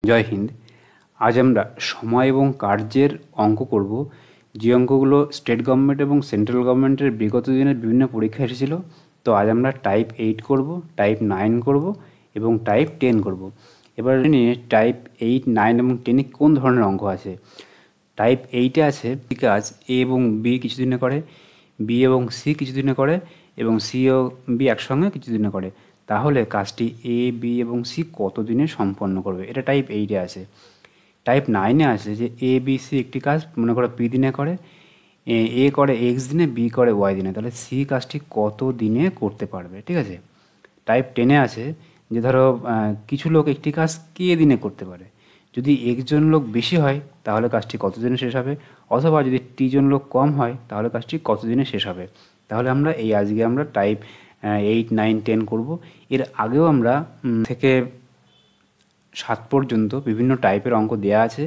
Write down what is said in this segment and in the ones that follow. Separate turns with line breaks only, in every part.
জয় হিন্দ। আজ আমরা সময় এবং কার্যের অঙ্ক করব, যে অঙ্কগুলো স্টেট গভর্নমেন্ট এবং সেন্ট্রাল গভর্নমেন্টের বিগত দিনের বিভিন্ন পরীক্ষা এসেছিল। তো আজ আমরা টাইপ 8 করব, টাইপ 9 করব এবং টাইপ 10 করব। এবার নিয়ে টাইপ 8, 9 এবং 10-এ কোন ধরনের অঙ্ক আছে। টাইপ 8-এ আছে কাজ এ এবং বি কিছুদিনে করে, বি এবং সি কিছুদিনে করে এবং সি ও বি একসঙ্গে কিছুদিনে করে। তাহলে কাজটি এ, বি এবং সি কত দিনে সম্পন্ন করবে, এটা টাইপ 8-এ আছে। টাইপ 9-এ আছে যে এ, বি, সি একটি কাজ মনে করো পি দিনে করে, এ করে এক্স দিনে, বি করে ওয়াই দিনে, তাহলে সি কাজটি কত দিনে করতে পারবে, ঠিক আছে। টাইপ 10-এ আছে যে ধরো কিছু লোক একটি কাজ কে দিনে করতে পারে। যদি একজন লোক বেশি হয় তাহলে কাজটি কত দিনে শেষ হবে, অথবা যদি জন লোক কম হয় তাহলে কাজটি কত দিনে শেষ হবে। তাহলে আজকে আমরা টাইপ 8, 9, 10 করব। এর আগেও আমরা থেকে 7 পর্যন্ত বিভিন্ন টাইপের অঙ্ক দেওয়া আছে,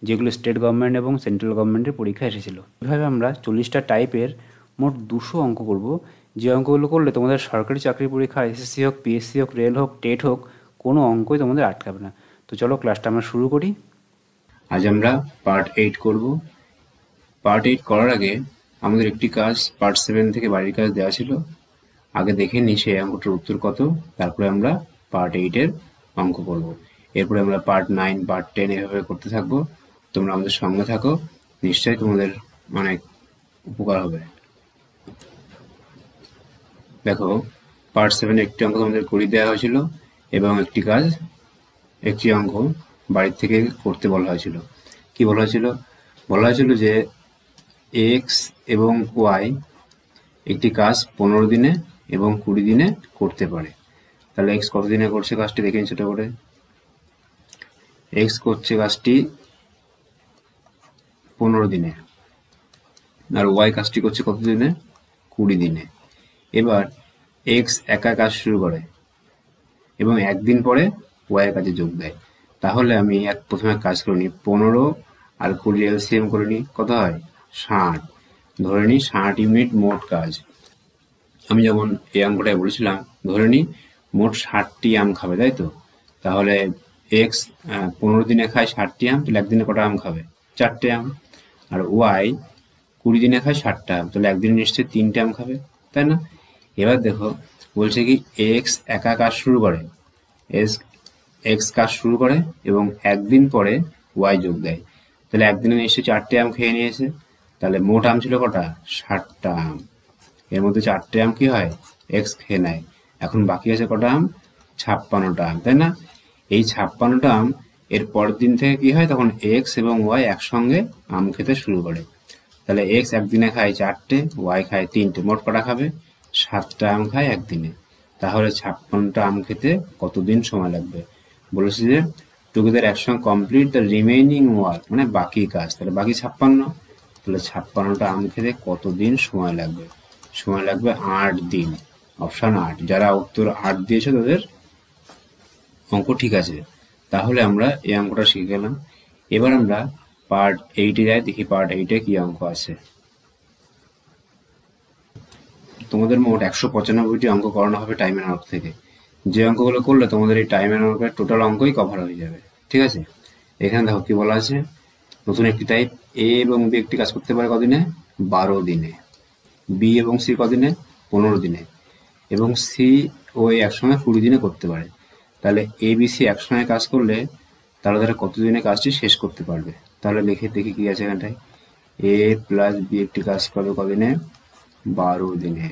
যেগুলো স্টেট গভর্নমেন্ট এবং সেন্ট্রাল গভর্নমেন্টের পরীক্ষা এসেছিল। এভাবে আমরা 40টা টাইপের মোট 200 অঙ্ক করব, যে অঙ্কগুলো করলে তোমাদের সরকারি চাকরির পরীক্ষা এসএসসি হোক, পিএসসি হোক, রেল হোক, টেট হোক, কোনো অঙ্কই তোমাদের আটকাবে না। তো চলো ক্লাসটা আমরা শুরু করি। আজ আমরা পার্ট 8 করব। পার্ট 8 করার আগে আমাদের একটি কাজ পার্ট 7 থেকে বাড়ির কাজ দেওয়া ছিল, আগে দেখে নিই সেই অঙ্কটার উত্তর কত, তারপরে আমরা পার্ট 8-এর অঙ্ক করব। এরপরে আমরা পার্ট 9, পার্ট 10 এভাবে করতে থাকবো। তোমরা আমাদের সঙ্গে থাকো, নিশ্চয়ই তোমাদের অনেক উপকার হবে। দেখো, পার্ট 7 একটি অঙ্ক তোমাদের করিয়ে দেওয়া হয়েছিল এবং একটি অঙ্ক বাড়ির থেকে করতে বলা হয়েছিল। কি বলা হয়েছিল? বলা হয়েছিল যে এক্স এবং ওয়াই একটি কাজ 15 দিনে এবং 20 দিনে করতে পারে। তাহলে এক্স কত দিনে করছে কাজটি দেখে ছোট করে। এক্স করছে কাজটি 15 দিনে, আর ওয়াই কাজটি করছে কত দিনে? 20 দিনে। এবার এক্স একা কাজ শুরু করে এবং একদিন পরে ওয়াই এর কাজে যোগ দেয়। তাহলে আমি প্রথমে কাজ করে নিই, 15 আর 20 এলসিএম করে নিই, কত হয়? 60। ধরে নিই 60 ইউনিট মোট কাজ। আমি যেমন এই অঙ্কটায় বলেছিলাম, ধরে নিই মোট 60টি আম খাবে, তাই তো? তাহলে এক্স 15 দিনে খায় 60টি আম, তাহলে একদিনে কটা আম খাবে? 4টে আম। আর ওয়াই 20 দিনে খায় 60টা আম, তাহলে একদিনে নিশ্চয়ই 3টে আম খাবে, তাই না? এবার দেখো, বলছে কি এক্স একা কাজ শুরু করে, এক্স কাজ শুরু করে এবং একদিন পরে ওয়াই যোগ দেয়। তাহলে একদিনে নিশ্চয়ই 4টে আম খেয়ে নিয়েছে, তাহলে মোট আম ছিল কটা? 60টা আম। এর মধ্যে 4টে আম কি হয়? এক্স খেয়ে নেয়। এখন বাকি আছে কটা আম? 56টা আম, তাই না? এই 56টা আম এর পরের দিন থেকে কি হয়? তখন এক্স এবং ওয়াই একসঙ্গে আম খেতে শুরু করে। তাহলে এক্স একদিনে খায় 4টে, ওয়াই খায় 3টে, মোট কটা খাবে? 7টা আম খায় একদিনে। তাহলে 56টা আম খেতে কতদিন সময় লাগবে? বলেছে যে টুগেদার একসঙ্গে কমপ্লিট দ্য রিমেইনিং ওয়ার্ক, মানে বাকি কাজ। তাহলে বাকি 56, তাহলে 56টা আম খেতে কতদিন সময় লাগবে? সময় লাগবে 8 দিন। অপশন 8। যারা উত্তর 8 দিয়েছে তাদের অঙ্ক ঠিক আছে। তাহলে আমরা এই অঙ্কটা শিখে গেলাম। এবার আমরা পার্ট 8-এ যাই, দেখি পার্ট 8-এ কি অঙ্ক আছে। তোমাদের মোট 195টি অঙ্ক করানো হবে টাইম অ্যান্ড ওয়ার্ক থেকে। যে অঙ্কগুলো করলে তোমাদের এই টাইম অ্যান্ড ওয়ার্কের টোটাল অঙ্কই কভার হয়ে যাবে, ঠিক আছে? এখানে দেখো কি বলা আছে, নতুন একটি টাইপ এ এবং বি একটি কাজ করতে পারে কদিনে? 12 দিনে। বি এবং সি কদিনে? 15 দিনে। এবং সি ও এ একসঙ্গে 20 দিনে করতে পারে। তাহলে এ বি সি একসঙ্গে কাজ করলে তাহলে তারা কতদিনে কাজটি শেষ করতে পারবে? তাহলে লিখে দেখি কি আছে এখানটায়। এ প্লাস বি একটি কাজ করবে কদিনে? 12 দিনে।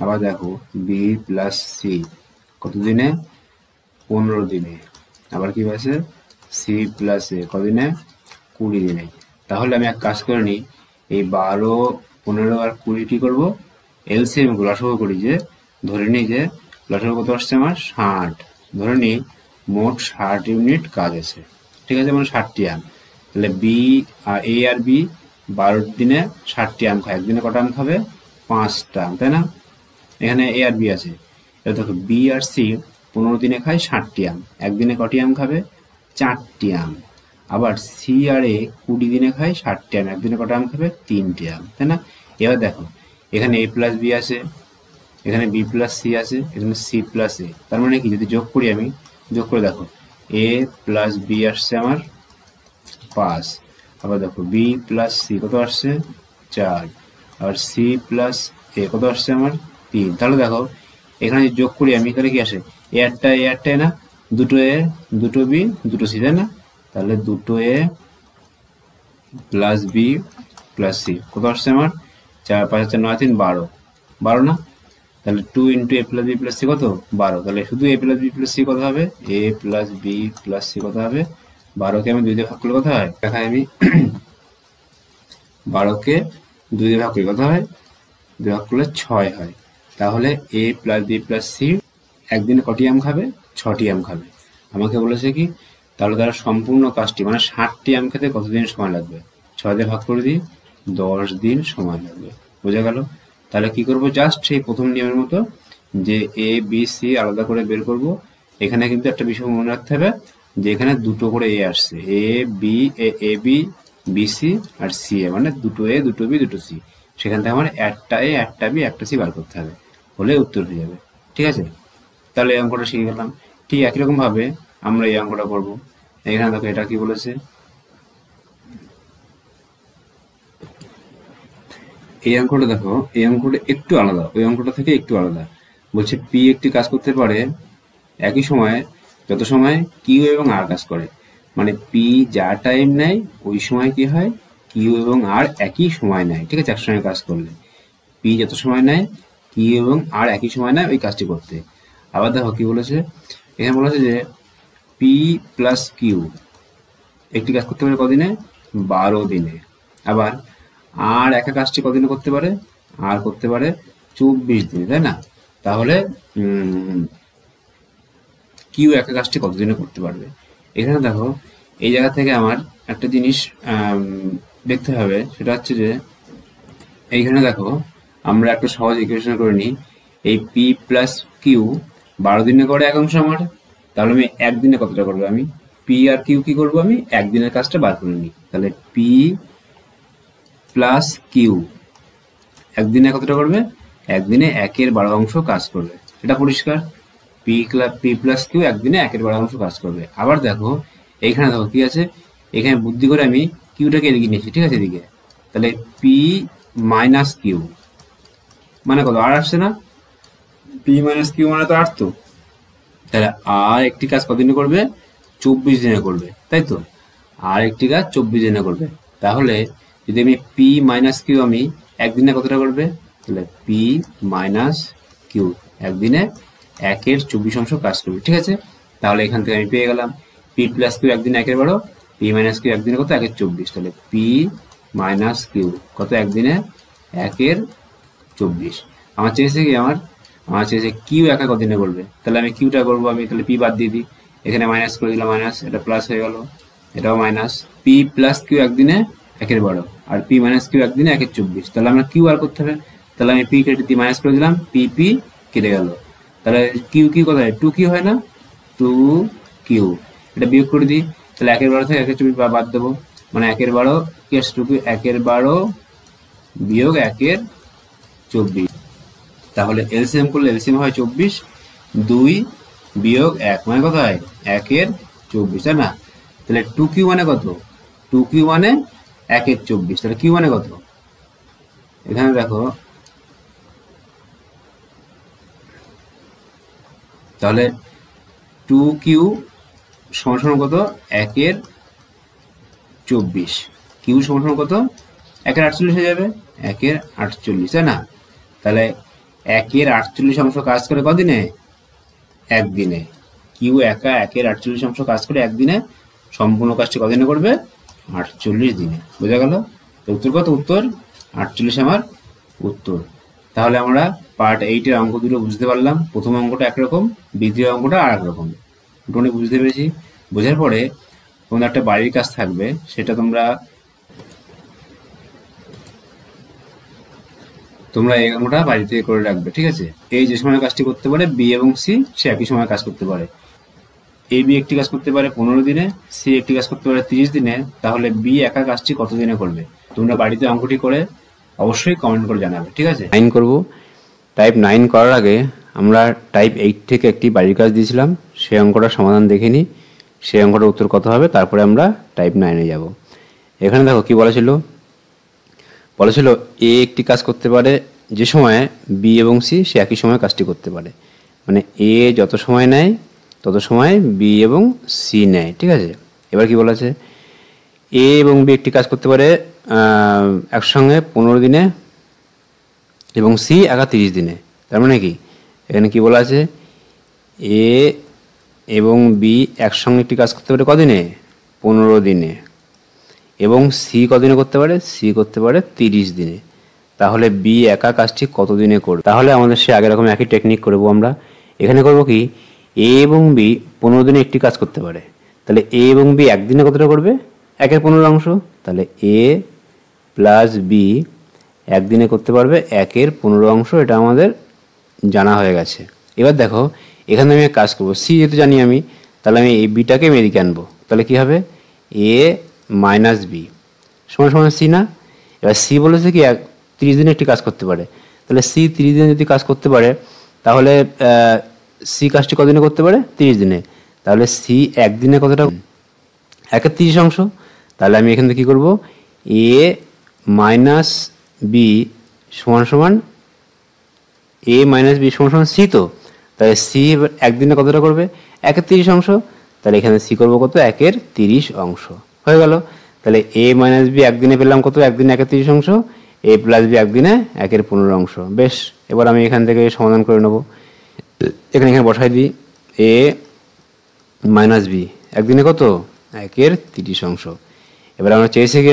আবার দেখো বি প্লাস সি কতদিনে? 15 দিনে। আবার কি আছে? সি প্লাস এ কদিনে? 20 দিনে। তাহলে আমি এক কাজ করে নিই, এই 12, 15 আর 20 কি করবো? এলসিএম লসাগু করি, যে ধরে নিই যে লসাগু কত আসছে আমার? 60। ধরে নিই মোট 60 ইউনিট কাজ আছে, ঠিক আছে? মানে 60টি আম। তাহলে বি আর এ আর বি 12 দিনে 60টি আম খায়, একদিনে কটা আম খাবে? 5টা আম, তাই না? এখানে এ আর বি আছে। এবার দেখো বি আর সি 15 দিনে খায় 60টি আম, একদিনে কটি আম খাবে? 4টি আম। আবার সি আর এ 20 দিনে খায় 60টি আম, একদিনে কটা আম খাবে? 3টে আম, তাই না? এবার দেখো এখানে এ প্লাস বি আছে, এখানে বি প্লাস সি আছে, এখানে সি প্লাস এ। তার মানে কি, যদি যোগ করি আমি, যোগ করে দেখো এ প্লাস বি আসছে আমার 5, আবার দেখো বি প্লাস সি কত আসছে 4, আর সি প্লাস এ কত আসছে আমার 3। তাহলে দেখো এখানে যোগ করি আমি, তাহলে কি আসে এ একটা না, দুটো এ দুটো বি দুটো সি, তাই না? তাহলে দুটো এ প্লাস বি প্লাস সি কত আসছে আমার 4 5 4 9 3 12 না? তাহলে 2 ইন্টু এ প্লাস বি প্লাস সি কত 12। তাহলে শুধু এ প্লাস বি প্লাস সি কত হবে, এ প্লাস বি প্লাস সি কত হবে 12কে আমি 2 দিয়ে ভাগ করলে কত হয়, দেখাই আমি 12কে 2 দিয়ে ভাগ করলে কত হয়, 2 ভাগ করলে 6 হয়। তাহলে এ প্লাস বি প্লাস সি একদিনে কটি আম খাবে, 6টি আম খাবে। আমাকে বলেছে কি, তাহলে তারা সম্পূর্ণ কাজটি মানে 60টি আম খেতে কতদিন সময় লাগবে, 6 দিয়ে ভাগ করে দিই, 10 দিন সময় লাগবে। বোঝা গেল? তাহলে কি করব, জাস্ট সেই প্রথম নিয়মের মতো যে এ বি সি আলাদা করে বের করব। এখানে কিন্তু একটা বিষয় মনে রাখতে হবে যে এখানে দুটো করে এ আসছে, A B A B B C R C এ, মানে দুটো এ দুটো বি দুটো সি। সেখান থেকে আমার একটা এ একটা বি একটা সি বার করতে হবে, হলে উত্তর হয়ে যাবে। ঠিক আছে? তাহলে এই অঙ্কটা শিখে গেলাম। ঠিক একই রকম ভাবে আমরা এই অঙ্কটা করব। এখানে দেখো এটা কি বলেছে, এই অঙ্কটা দেখো, এই অঙ্কটা একটু আলাদা, ওই অঙ্কটা থেকে একটু আলাদা। বলছে পি একটি কাজ করতে পারে একই সময়ে যত সময় কিউ এবং আর কাজ করে। মানে পি যা টাইম নেয় ওই সময় কি হয়, কিউ এবং আর একই সময় নেয়। ঠিক আছে? একসঙ্গে কাজ করলে পি যত সময় নেয় কিউ এবং আর একই সময় নেয় ওই কাজটি করতে। আবার দেখো কি বলেছে, এখানে বলেছে যে পি প্লাস কিউ একটি কাজ করতে পারে কদিনে, 12 দিনে। আবার আর একা কাজটি কদিনে করতে পারে, আর করতে পারে 24 দিনে, তাই না? তাহলে কিউ একা কাজটি কতদিনে করতে পারবে। এখানে দেখো এই জায়গা থেকে আমার একটা জিনিস দেখতে হবে, সেটা হচ্ছে যে এইখানে দেখো আমরা একটা সহজ ইকুয়েশন করে নিই। এই পি প্লাস কিউ 12 দিনে করে এক অংশ আমার, তাহলে আমি একদিনে কতটা করবো, আমি পি আর কিউ কি করবো, আমি একদিনের কাজটা বার করে নিই। তাহলে পি প্লাস কিউ একদিনে কতটা করবে, একদিনে 1/12 অংশ কাজ করবে। এটা পরিষ্কার। পি প্লাস কিউ একদিনে 1/12 অংশ কাজ করবে। আবার দেখো এইখানে দেখো কি আছে, এখানে বুদ্ধি করে আমি কিউটাকে এদিকে নিয়েছি। ঠিক আছে? এদিকে তাহলে পি মাইনাস কিউ মানে কত, আর আসছে না? পি মাইনাস কিউ মানে তো আর, তো তাহলে আর একটি কাজ কতদিনে করবে, 24 দিনে করবে, তাই তো? আর একটি কাজ 24 দিনে করবে। তাহলে যদি আমি পি মাইনাস কিউ আমি একদিনে কতটা করবে, তাহলে পি মাইনাস কিউ একদিনে 1/24 অংশ কাজ করবে। ঠিক আছে? তাহলে এখান থেকে আমি পেয়ে গেলাম পি প্লাস কিউ একদিনে 1/12, পি মাইনাস কিউ একদিনে কত, 1/24। তাহলে পি মাইনাস কিউ কত, একদিনে 1/24। আমার চেয়েছে কি, আমার চেয়েছে কিউ একা কদিনে করবে, তাহলে আমি কিউটা করবো, আমি তাহলে পি বাদ দিয়ে দিই, এখানে মাইনাস করে দিলাম, মাইনাস, এটা প্লাস হয়ে গেল, এটাও মাইনাস। পি প্লাস কিউ একদিনে 1/12 আর পি মাইনাস কিউ একদিনে 1/24। তাহলে আমরা কিউ আর করতে হবে, তাহলে আমি পি কেটে দিয়ে মাইনাস করে দিলাম, পি পি কেটে গেল। তাহলে কিউ কিউ কোথায়, 2 কিউ হয় না, 2 কিউ। এটা বিয়োগ করে দিই, তাহলে 1/12 থেকে 1/24 বাদ দেবো, মানে 1/12 কি আসছে, 2 কিউ 1/12 বিয়োগ 1/24। তাহলে এলসিএম করলে এলসিএম হয় 24, 2 বিয়োগ 1 মানে কত হয়, 1/24, তাই না? তাহলে 2 কিউ মানে কত, 2 কিউ মানে 1/24। তাহলে কিউ মানে কত, এখানে দেখো তাহলে 2 কিউ সমান সমান কত, 1/24। কিউ সমান সমান কত, 1/48 হয়ে যাবে, 1/48, তাই না? তাহলে 1/48 অংশ কাজ করে কদিনে, একদিনে। কিউ একা 1/48 অংশ কাজ করে একদিনে, সম্পূর্ণ কাজটি কদিনে করবে, 48 দিনে। বোঝা গেল? উত্তর কত, উত্তর 48 আমার উত্তর। তাহলে আমরা পার্ট 8-এর অঙ্ক দুটো বুঝতে পারলাম। প্রথম অঙ্কটা একরকম, দ্বিতীয় অঙ্কটা আর এক রকম। দুটোই বুঝতে পেরেছি। বোঝার পরে তোমাদের একটা বাড়ির কাজ থাকবে, সেটা তোমরা এই অঙ্কটা বাড়িতে করে রাখবে। ঠিক আছে? এই যে সময় কাজটি করতে পারে বি এবং সি, সে একই সময় কাজ করতে পারে। এ বি একটি কাজ করতে পারে 15 দিনে, সি একটি কাজ করতে পারে 30 দিনে। তাহলে বি একা কাজটি কত দিনে করবে? তোমরা বাড়িতে অঙ্কটি করে অবশ্যই কমেন্ট করে জানাবে। ঠিক আছে? 9 করব। টাইপ 9 করার আগে আমরা টাইপ 8 থেকে একটি বাড়ির কাজ দিয়েছিলাম, সেই অঙ্কটার সমাধান দেখে নিই। সেই অঙ্কটার উত্তর কত হবে, তারপরে আমরা টাইপ 9-এ যাব। এখানে দেখো কি বলেছিল এ একটি কাজ করতে পারে যে সময়ে বি এবং সি সে একই সময়ে কাজটি করতে পারে, মানে এ যত সময় নেয় তত সময় বি এবং সি নেয়, ঠিক আছে। এবার কি বলেছে, এ এবং বি একটি কাজ করতে পারে একসঙ্গে 15 দিনে এবং সি একা 30 দিনে। তার মানে কি, এখানে কি বলা আছে, এ এবং বি একসঙ্গে একটি কাজ করতে পারে কদিনে, 15 দিনে, এবং সি কদিনে করতে পারে, সি করতে পারে 30 দিনে। তাহলে বি একা কাজটি কত দিনে করবে, তাহলে আমাদের সে আগের রকম একই টেকনিক করবো আমরা। এখানে করব কি, এ এবং বি 15 দিনে একটি কাজ করতে পারে, তাহলে এ এবং বি একদিনে কতটা করবে, 1/15 তাহলে এ প্লাস বি একদিনে করতে পারবে 1/15, এটা আমাদের জানা হয়ে গেছে। এবার দেখো এখানে আমি কাজ করব, সি যেহেতু জানি আমি, তাহলে আমি এই বিটাকে আমি এদিকে আনবো, তাহলে কি হবে, এ মাইনাস বি সমান সমান সি না। এবার সি বলেছে কি 30 দিনে একটি কাজ করতে পারে, তাহলে সি 30 দিনে যদি কাজ করতে পারে, তাহলে সি কাজটি কদিনে করতে পারে, 30 দিনে, তাহলে সি একদিনে কতটা, 1/30। তাহলে আমি এখান থেকে কী করবো, এ মাইনাস বি সমান সমান এ মাইনাস বি সমান সমান সি, তো তাহলে সি একদিনে কতটা করবে, 1/30। তাহলে এখানে সি করবো কত, 1/30 হয়ে গেল। তাহলে এ মাইনাস বি একদিনে পেলাম কত, একদিনে 1/30, এ প্লাস বি একদিনে 1/15। বেশ, এবার আমি এখান থেকে সমাধান করে নেব। এখানে বসাই দিই, এ মাইনাস বি একদিনে কত, 1/30। এবার আমরা চেয়েছি কি,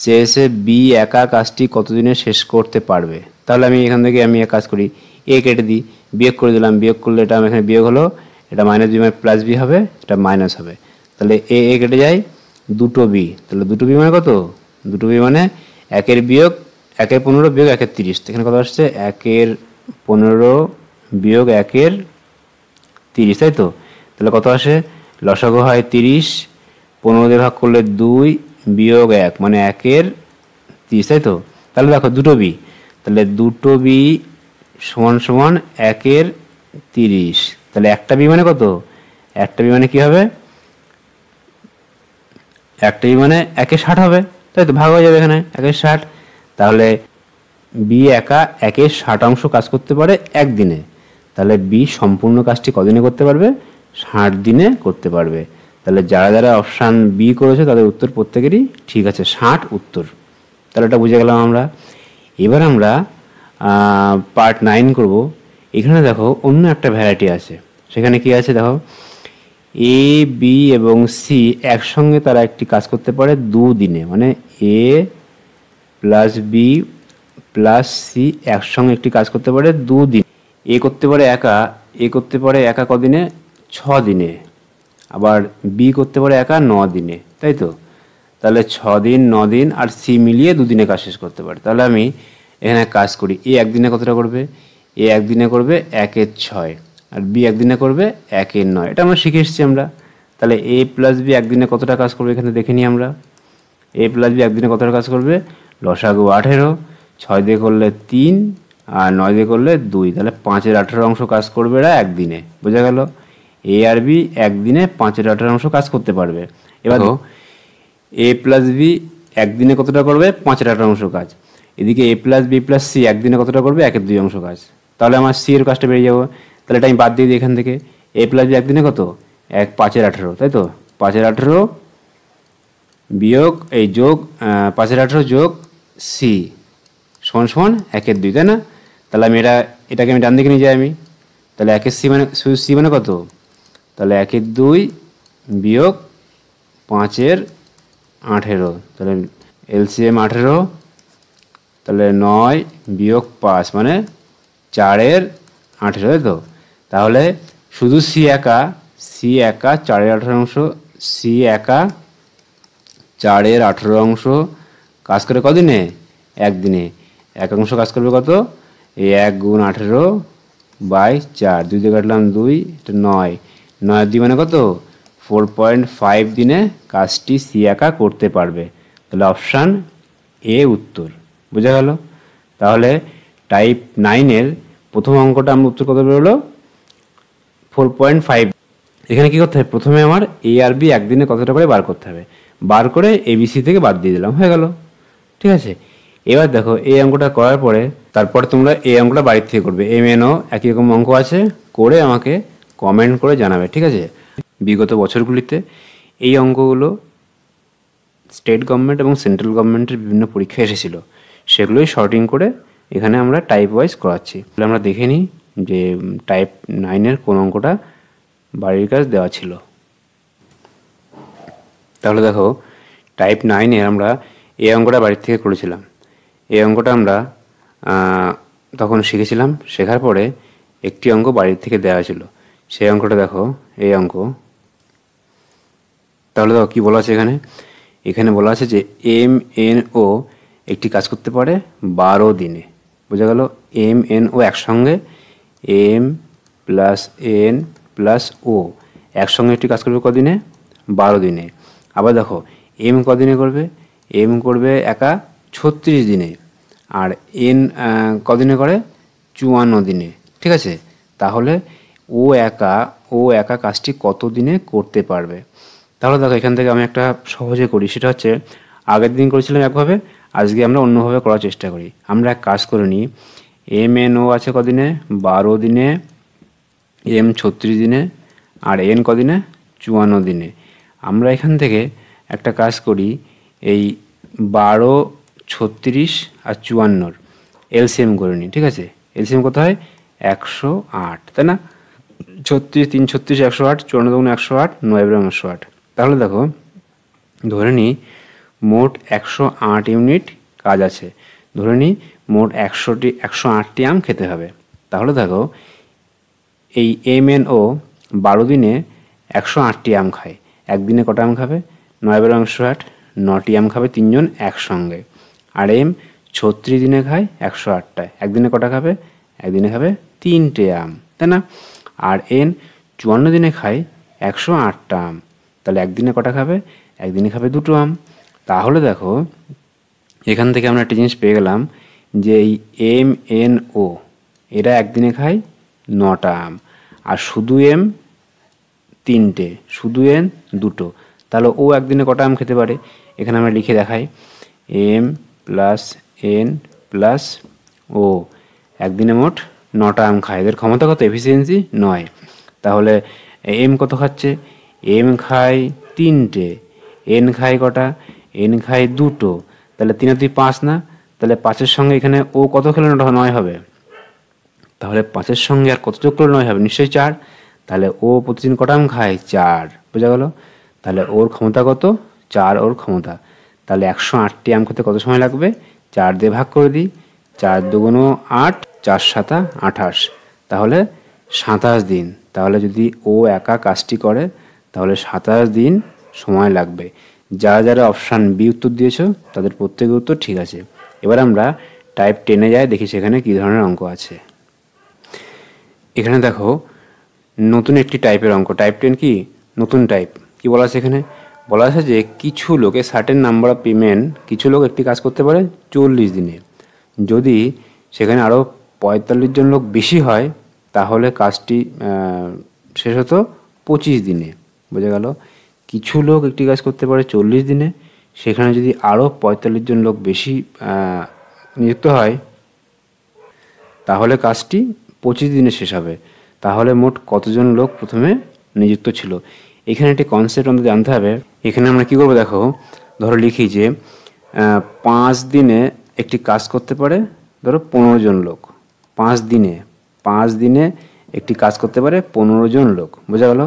চেয়েছে বি একা কাজটি কতদিনে শেষ করতে পারবে। তাহলে আমি এখান থেকে এক কাজ করি, এ কেটে দিই, বিয়োগ করে দিলাম, বিয়োগ করলে এটা এখানে বিয়োগ হলো, এটা মাইনাস বি মানে প্লাস বি হবে, এটা মাইনাস হবে। তাহলে এ কেটে যায়, দুটো বি, তাহলে দুটো বি মানে কত, দুটো বি মানে 1 বিয়োগ 1/15 বিয়োগ 1/30, এখানে কত আসছে, 1/15 বিয়োগ 1/30, তাই তো। তাহলে কত আসে, লসাগু হয় 30, 15 দিয়ে ভাগ করলে 2 বিয়োগ 1 মানে 1/30, তাই তো। তাহলে দেখো দুটো বি, তাহলে দুটো বি সমান সমান 1/30, তাহলে একটা বি মানে কত, একটা বি মানে কি হবে, একটা বি মানে 1/60 হবে, তাই তো, ভাগ হয়ে যাবে এখানে 1/60। তাহলে বি একা 1/60 কাজ করতে পারে একদিনে, তাহলে বি সম্পূর্ণ কাজটি কদিনে করতে পারবে, 60 দিনে করতে পারবে। তাহলে যারা যারা অপশান বি করেছে তাদের উত্তর প্রত্যেকেরই ঠিক আছে, 60 উত্তর। তাহলে এটা বুঝে গেলাম আমরা। এবার আমরা পার্ট 9 করব। এখানে দেখো অন্য একটা ভ্যারাইটি আছে, সেখানে কি আছে দেখো, এ বি এবং সি একসঙ্গে তারা একটি কাজ করতে পারে 2 দিনে, মানে এ প্লাস বি প্লাস সি একসঙ্গে একটি কাজ করতে পারে 2 দিন। এ করতে পারে একা কদিনে, 6 দিনে, আবার বি করতে পারে একা 9 দিনে, তাই তো। তাহলে 6 দিন, 9 দিন আর সি মিলিয়ে 2 দিনে কাজ শেষ করতে পারে। তাহলে আমি এখানে কাজ করি, এ একদিনে কতটা করবে, এ একদিনে করবে 1/6, আর বি একদিনে করবে 1/9, এটা আমরা শিখে এসেছি আমরা। তাহলে এ প্লাস বি একদিনে কতটা কাজ করবে, এখানে দেখে নিই আমরা, এ প্লাস বি একদিনে কতটা কাজ করবে, লসাগু 18, 6 দিয়ে করলে 3 আর 9 দিয়ে করলে 2, তাহলে 5/18 কাজ করবে এরা একদিনে, বোঝা গেল। এ আর বি একদিনে 5/18 কাজ করতে পারবে। এবার এ প্লাস বি একদিনে কতটা করবে, 5/18 কাজ, এদিকে এ প্লাস বি প্লাস সি একদিনে কতটা করবে, 1/2 কাজ। তাহলে আমার সি এর কাজটা বেরিয়ে যাবো, তাহলে এটা আমি বাদ দিয়ে দিই এখান থেকে, এ প্লাস বি একদিনে কত, 5/18, তাই তো, 5/18 বিয়োগ এই যোগ 5/18 যোগ সি সমান সমান 1/2, তাই না। তাহলে আমি এটাকে আমি ডান দিকে নিয়ে যাই আমি, তাহলে 1/সি মানে সি মানে কত, তাহলে 1/2 বিয়োগ 5/18, তাহলে এলসিএম 18, তাহলে 9 বিয়োগ 5 মানে 4/18, তাই তো। তাহলে শুধু সি একা 4/18, সি একা 4/18 কাজ করে কদিনে, একদিনে। 1 কাজ করবে কত, এই 1 গুণ 18/4, 2 দিয়ে কাটলাম 2, এটা 9, 9 দিয়ে মানে কত, 4.5 দিনে কাজটি সি একা করতে পারবে। তাহলে অপশান এ উত্তর, বোঝা গেল। তাহলে টাইপ 9-এর প্রথম অঙ্কটা আমরা উত্তর কত বেরোলো, 4.5। এখানে কি করতে হবে, প্রথমে আমার এ আর বি একদিনে কতটা করে বার করতে হবে, বার করে এবিসি থেকে বাদ দিয়ে দিলাম, হয়ে গেল। ঠিক আছে, এবার দেখো এই অঙ্কটা করার পরে তারপর তোমরা এই অঙ্কটা বাড়ির থেকে করবে। এমএনও একই রকম অঙ্ক আছে, করে আমাকে কমেন্ট করে জানাবে। ঠিক আছে, বিগত বছরগুলিতে এই অঙ্কগুলো স্টেট গভর্নমেন্ট এবং সেন্ট্রাল গভর্নমেন্টের বিভিন্ন পরীক্ষা এসেছিলো, সেগুলোই শর্টিং করে এখানে আমরা টাইপ ওয়াইজ করাচ্ছি। তাহলে আমরা দেখে নিই যে টাইপ 9-এর কোন অঙ্কটা বাড়ির কাজ দেওয়া ছিল। তাহলে দেখো টাইপ 9-এর আমরা এই অঙ্কটা বাড়ির থেকে করেছিলাম। এই অঙ্কটা আমরা তখন শিখেছিলাম, শেখার পরে একটি অঙ্ক বাড়ির থেকে দেওয়া ছিল, সেই অঙ্কটা দেখো, এই অঙ্ক। তাহলে দেখো কী বলা আছে এখানে, এখানে বলা আছে যে MNO একটি কাজ করতে পারে 12 দিনে। বোঝা গেল, MNO একসঙ্গে M plus N plus O একসঙ্গে একটি কাজ করবে কদিনে, 12 দিনে। আবার দেখো M কদিনে করবে, M করবে একা 36 দিনে, আর N কদিনে করে, 54 দিনে। ঠিক আছে, তাহলে ও একা কাজটি কত দিনে করতে পারবে। তাহলে দেখো এখান থেকে আমি একটা সহজে করি, সেটা হচ্ছে আগের দিন করেছিলাম একভাবে, আজকে আমরা অন্যভাবে করার চেষ্টা করি। আমরা এক কাজ করে নিই, MNO আছে কদিনে, 12 দিনে, M 36 দিনে, আর N কদিনে, 54 দিনে। আমরা এখান থেকে একটা কাজ করি, এই 12, 36 আর 54 এলসিএম করে নিই। ঠিক আছে, এলসিএম কত হয়, 108, তাই না? 36, 3 36, 108, 54 দুগুণে 108, 9 108। তাহলে দেখো ধরে নিই মোট 108 ইউনিট কাজ আছে, ধরে নিই মোট 108টি আম খেতে হবে। তাহলে দেখো এই MNO 12 দিনে 108টি আম খায়, একদিনে কটা আম খাবে, 9 108, 9টি আম খাবে 3 জন একসঙ্গে। আর M 36 দিনে খায় 108টায়, একদিনে কটা খাবে, একদিনে খাবে 3টে আম, তাই না? আর N 54 দিনে খায় 108টা আম, তাহলে একদিনে কটা খাবে, একদিনে খাবে 2টো আম। তাহলে দেখো এখান থেকে আমরা একটা জিনিস পেয়ে গেলাম যে এই MNO এরা একদিনে খায় 9টা আম, আর শুধু M 3টে, শুধু N 2টো। তাহলে ও একদিনে কটা আম খেতে পারে, এখানে আমরা লিখে দেখাই, M plus N plus O একদিনে মোট 9টা আম খায়। এদের ক্ষমতা কত, এফিসিয়েন্সি 9। তাহলে M কত খাচ্ছে, M খায় 3টে, N খায় কটা, N খায় 2টো, তাহলে 3 আর 2 5 না, তাহলে 5-এর সঙ্গে এখানে ও কত খেলে 9 হবে, তাহলে 5-এর সঙ্গে আর কত যোগ করলে 9 হবে, নিশ্চয়ই 4। তাহলে ও প্রতিদিন কটা আম খায়, 4। বোঝা গেল, তাহলে ওর ক্ষমতা কত, 4 ওর ক্ষমতা। তাহলে 108টি আম খেতে কত সময় লাগবে, 4 দিয়ে ভাগ করে দিই, 4 দুগুণ 8, 4 7 28, তাহলে 27 দিন। তাহলে যদি ও একা কাজটি করে তাহলে 27 দিন সময় লাগবে। যারা যারা অপশান বি উত্তর দিয়েছো তাদের প্রত্যেকের উত্তর ঠিক আছে। এবার আমরা টাইপ 10-এ যাই, দেখি সেখানে কী ধরনের অঙ্ক আছে। এখানে দেখো নতুন একটি টাইপের অঙ্ক, টাইপ 10 কি নতুন টাইপ। কি বলা আছে এখানে, বলা আছে যে কিছু লোকে সার্টেন নাম্বার অফ পেমেন্ট, কিছু লোক একটি কাজ করতে পারে 40 দিনে, যদি সেখানে আরও 45 জন লোক বেশি হয় তাহলে কাজটি শেষ হতো 25 দিনে। বোঝা গেল, কিছু লোক একটি কাজ করতে পারে 40 দিনে, সেখানে যদি আরও 45 জন লোক বেশি নিযুক্ত হয় তাহলে কাজটি 25 দিনে শেষ হবে। তাহলে মোট কতজন লোক প্রথমে নিযুক্ত ছিল, এখানে একটি কনসেপ্ট আমাদের জানতে হবে। এখানে আমরা কী করবো, দেখো ধরো লিখি যে 5 দিনে একটি কাজ করতে পারে ধরো 15 জন লোক, 5 দিনে একটি কাজ করতে পারে 15 জন লোক। বোঝা গেল,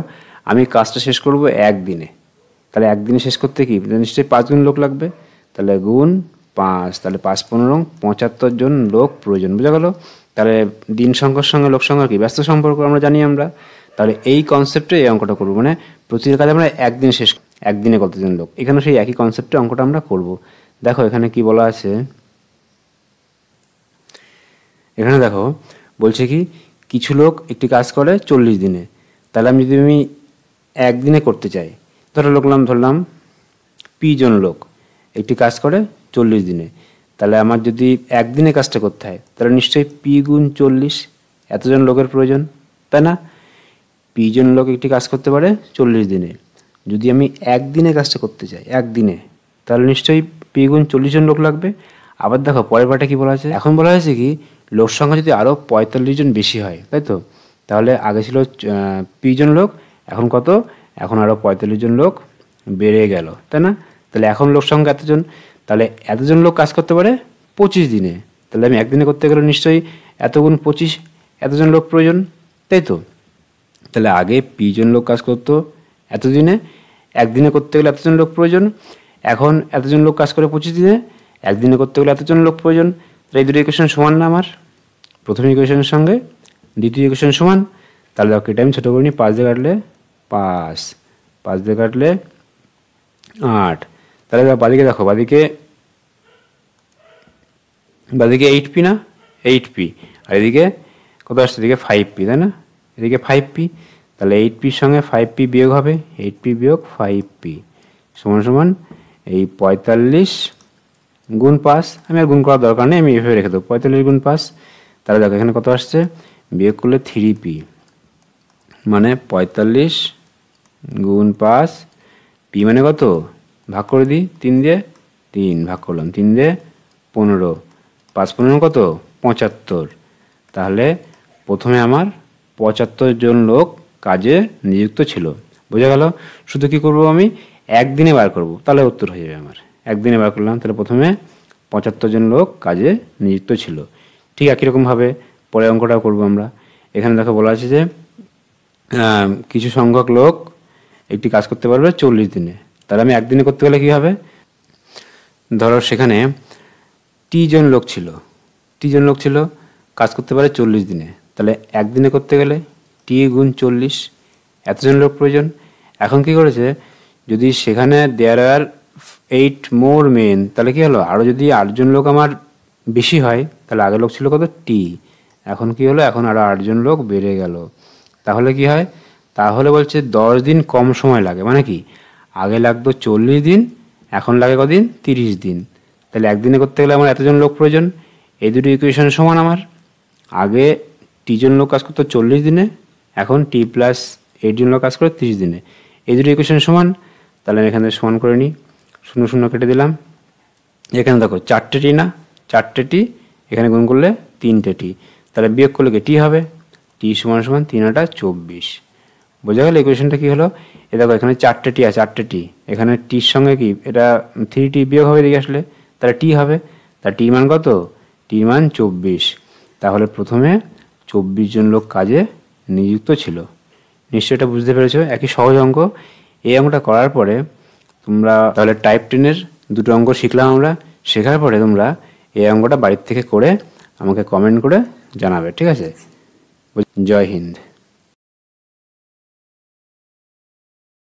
আমি কাজটা শেষ করব একদিনে, তাহলে একদিনে শেষ করতে কি নিশ্চয়ই 5 জন লোক লাগবে, তাহলে গুণ 5, তাহলে 5 15 75 জন লোক প্রয়োজন। বোঝা গেল, তাহলে দিন সংখ্যার সঙ্গে লোক সংখ্যার কি ব্যস্ত সম্পর্ক আমরা জানি আমরা। তাহলে এই কনসেপ্টে এই অঙ্কটা করবো, মানে প্রতিটা কাজ আমরা একদিনে শেষ, একদিনে কতজন লোক, এখানে সেই একই কনসেপ্টে অঙ্কটা আমরা করব। দেখো এখানে কি বলা আছে, এখানে দেখো বলছে কি কিছু লোক একটি কাজ করে 40 দিনে, তাহলে আমি যদি একদিনে করতে চাই, ধরলাম পি জন লোক একটি কাজ করে 40 দিনে, তাহলে আমার যদি একদিনে কাজটা করতে হয় তাহলে নিশ্চয়ই পি গুণ 40 এতজন লোকের প্রয়োজন, তাই না? পি জন লোক একটি কাজ করতে পারে 40 দিনে। যদি আমি একদিনে কাজটা করতে চাই, একদিনে, তাহলে নিশ্চয়ই পি গুণ 40 জন লোক লাগবে। আবার দেখো পরের পার্টে কী বলা আছে, এখন বলা হয়েছে কি লোক সংখ্যা যদি আরও 45 জন বেশি হয়, তাই তো? তাহলে আগে ছিল পি জন লোক, এখন কত? এখন আরও 45 জন লোক বেড়ে গেল, তাই না? তাহলে এখন লোক সংখ্যা এতজন, তাহলে এতজন লোক কাজ করতে পারে 25 দিনে। তাহলে আমি একদিনে করতে গেলে নিশ্চয়ই এত গুণ 25 এতজন লোক প্রয়োজন, তাই তো? তাহলে আগে পি জন লোক কাজ করতো এতদিনে, একদিনে করতে গেলে এতজন লোক প্রয়োজন। এখন এতজন লোক কাজ করে 25 দিনে, একদিনে করতে গেলে এতজন লোক প্রয়োজন। তাহলে এই দুটো ইকুয়েশন সমান না আমার? প্রথম ইকুয়েশনের সঙ্গে দ্বিতীয় ইকুয়েশন সমান। তাহলে দেখো এটা আমি ছোটো করে নিই, 5 দিয়ে কাটলে 5, 5 দিয়ে কাটলে 8। তাহলে বাদিকে দেখো, বাদিকে 8p না, 8p, আর এদিকে কত আসছে? এদিকে 5p, তাই না? এদিকে 5p, তাহলে 8pর সঙ্গে 5p বিয়োগ হবে, 8p বিয়োগ 5p সমান সমান এই 45 গুণ 5। আমি আর গুণ করার দরকার নেই, আমি এভাবে রেখে দেবো 45 গুণ 5। তাহলে দেখো এখানে কত আসছে, বিয়োগ করলে 3p, মানে 45 গুণ 5, পি মানে কত? ভাগ করে দিই 3 দিয়ে, 3 ভাগ করলাম 3 দিয়ে 15, 5 15 কত? 75। তাহলে প্রথমে আমার 75 জন লোক কাজে নিযুক্ত ছিল। বোঝা গেল? শুধু কি করব, আমি একদিনে বার করব, তাহলে উত্তর হয়ে যাবে আমার। একদিনে বার করলাম, তাহলে প্রথমে 75 জন লোক কাজে নিযুক্ত ছিল। ঠিক একই রকমভাবে পরের অঙ্কটাও করব আমরা। এখানে দেখো বলা আছে যে কিছু সংখ্যক লোক একটি কাজ করতে পারবে 40 দিনে। তাহলে আমি একদিনে করতে গেলে কী হবে? ধরো সেখানে টি জন লোক ছিল, কাজ করতে পারে 40 দিনে। তাহলে একদিনে করতে গেলে টি গুণ 40 এতজন লোক প্রয়োজন। এখন কি করেছে, যদি সেখানে দেয়ার আর 8 মোর মেন, তাহলে কি হলো, আরও যদি 8 জন লোক আমার বেশি হয়, তাহলে আগের লোক ছিল কত? টি, এখন কি হলো, এখন আরও 8 জন লোক বেড়ে গেল। তাহলে কি হয়, তাহলে বলছে 10 দিন কম সময় লাগে। মানে কি, আগে লাগতো 40 দিন, এখন লাগে কদিন? 30 দিন। তাহলে একদিনে করতে গেলে আমার এতজন লোক প্রয়োজন। এই দুটো ইকুয়েশন সমান আমার। আগে টি জন লোক কাজ করতো 40 দিনে, এখন টি প্লাস 8 জন লোক কাজ করে 30 দিনে। এই দুটো ইকুয়েশন সমান। তাহলে আমি এখানে সমান করে নিই, 0 0 কেটে দিলাম। এখানে দেখো 4টে টি না, 4টে টি, এখানে গুণ করলে 3টে টি, তাহলে বিয়োগ করলে কি টি হবে? টি সমান সমান 3 8 24। বোঝা গেল ইকুয়েশনটা কী হলো? এ দেখো এখানে 4টে টি আছে, 8টে টি, এখানে টির সঙ্গে কি এটা 3t বিয়োগ হবে এদিকে আসলে, তাহলে টি হবে। তা টি মান কত? টি মান 24। তাহলে প্রথমে 24 জন লোক কাজে নিযুক্ত ছিল। নিশ্চয়ই এটা বুঝতে পেরেছো, একই সহজ অঙ্ক। এই অঙ্কটা করার পরে তোমরা তাহলে টাইপ 10-এর দুটো অঙ্ক শিখলাম আমরা। শেখার পরে তোমরা এই অঙ্কটা বাড়ির থেকে করে আমাকে কমেন্ট করে জানাবে, ঠিক আছে? জয় হিন্দ।